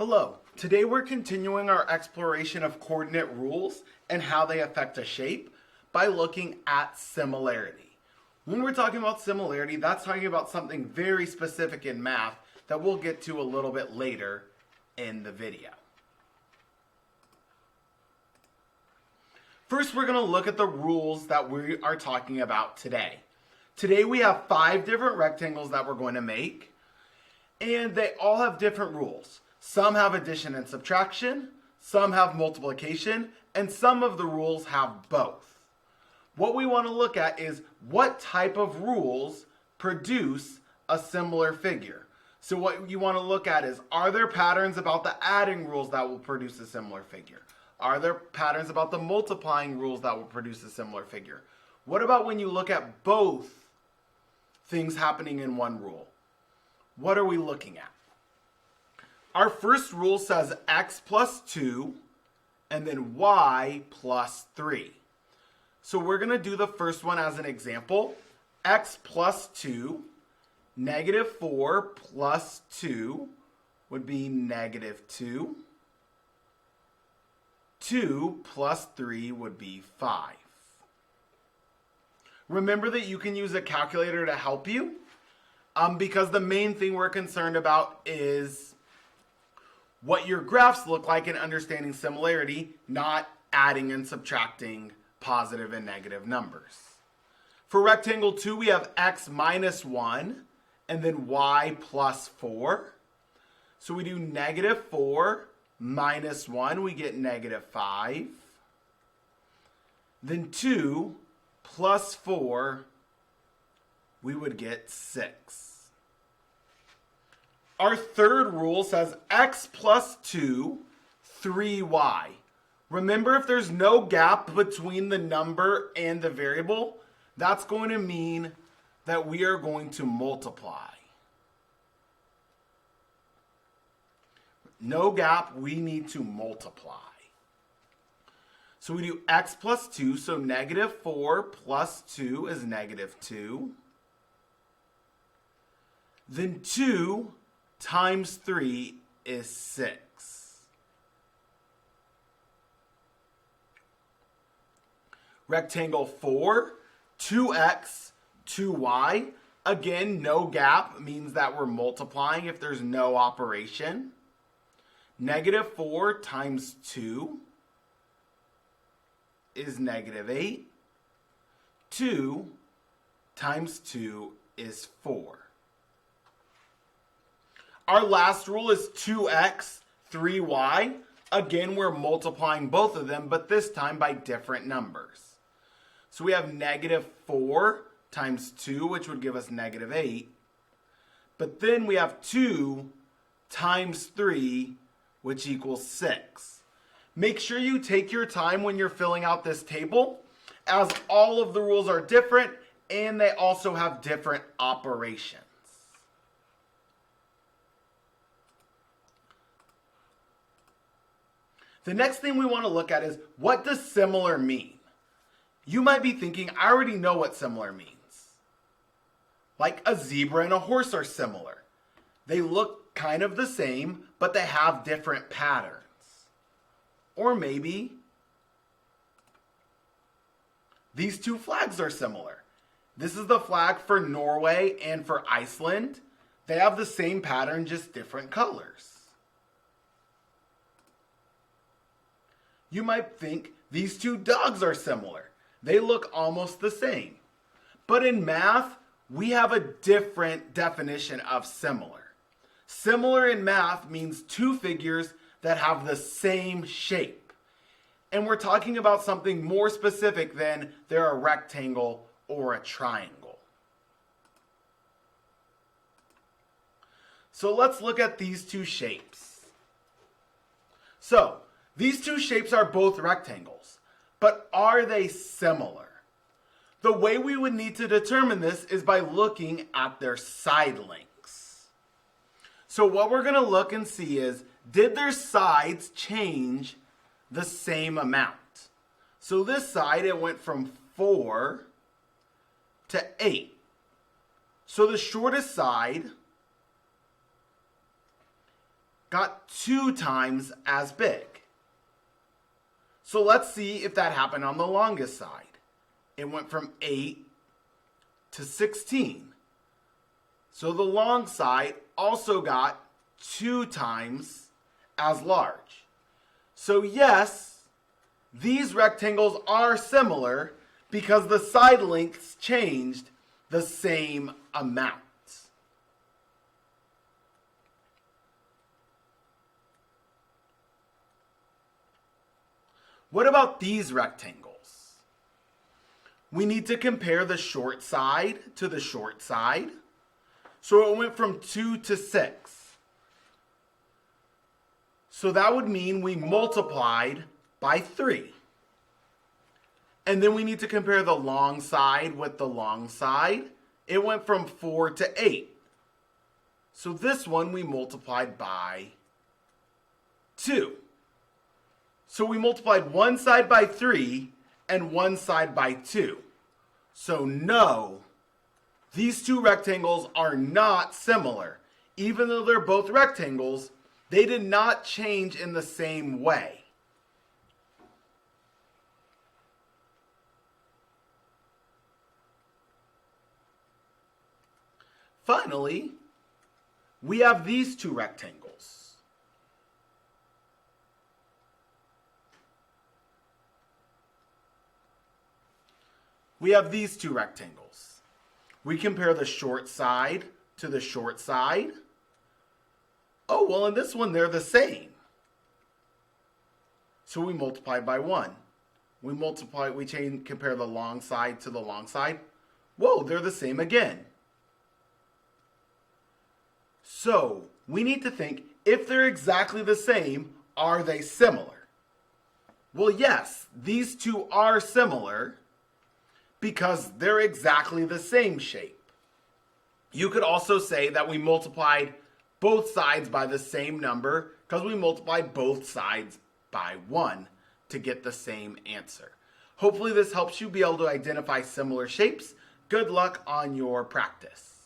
Hello, today we're continuing our exploration of coordinate rules and how they affect a shape by looking at similarity. When we're talking about similarity, that's talking about something very specific in math that we'll get to a little bit later in the video. First, we're going to look at the rules that we are talking about today. Today we have 5 different rectangles that we're going to make, and they all have different rules. Some have addition and subtraction, some have multiplication, and some of the rules have both. What we want to look at is what type of rules produce a similar figure. So what you want to look at is, are there patterns about the adding rules that will produce a similar figure? Are there patterns about the multiplying rules that will produce a similar figure? What about when you look at both things happening in one rule? What are we looking at? Our first rule says x plus 2 and then y plus 3. So we're going to do the first one as an example. X plus 2, negative 4 plus 2 would be negative 2. 2 plus 3 would be 5. Remember that you can use a calculator to help you because the main thing we're concerned about is what your graphs look like in understanding similarity, not adding and subtracting positive and negative numbers. For rectangle 2, we have x minus 1 and then y plus 4. So we do negative 4 minus 1, we get negative 5. Then 2 plus 4, we would get 6. Our third rule says x plus 2, 3y. Remember, if there's no gap between the number and the variable, that's going to mean that we are going to multiply. No gap, we need to multiply. So we do x plus 2, so negative 4 plus 2 is negative 2. Then 2 times 3 is 6. Rectangle 4, 2x, 2y. Again, no gap means that we're multiplying if there's no operation. Negative 4 times 2 is negative 8. 2 times 2 is 4. Our last rule is 2x, 3y. Again, we're multiplying both of them, but this time by different numbers. So we have negative 4 times 2, which would give us negative 8. But then we have 2 times 3, which equals 6. Make sure you take your time when you're filling out this table, as all of the rules are different and they also have different operations. The next thing we want to look at is, what does similar mean? You might be thinking, I already know what similar means. Like a zebra and a horse are similar. They look kind of the same, but they have different patterns. Or maybe these two flags are similar. This is the flag for Norway and for Iceland. They have the same pattern, just different colors. You might think these two dogs are similar. They look almost the same. But in math, we have a different definition of similar. Similar in math means two figures that have the same shape. And we're talking about something more specific than they're a rectangle or a triangle. So let's look at these two shapes. So, these two shapes are both rectangles, but are they similar? The way we would need to determine this is by looking at their side lengths. So what we're going to look and see is, did their sides change the same amount? So this side, it went from 4 to 8. So the shortest side got 2 times as big. So let's see if that happened on the longest side. It went from 8 to 16. So the long side also got 2 times as large. So yes, these rectangles are similar because the side lengths changed the same amount. What about these rectangles? We need to compare the short side to the short side. So it went from 2 to 6. So that would mean we multiplied by 3. And then we need to compare the long side with the long side. It went from 4 to 8. So this one we multiplied by 2. So we multiplied one side by 3 and one side by 2. So no, these two rectangles are not similar. Even though they're both rectangles, they did not change in the same way. Finally, we have these two rectangles. We have these two rectangles. We compare the short side to the short side. Oh, well, in this one, they're the same. So we multiply by 1. Compare the long side to the long side. Whoa, they're the same again. So we need to think, if they're exactly the same, are they similar? Well, yes, these two are similar because they're exactly the same shape. You could also say that we multiplied both sides by the same number because we multiplied both sides by 1 to get the same answer. Hopefully this helps you be able to identify similar shapes. Good luck on your practice.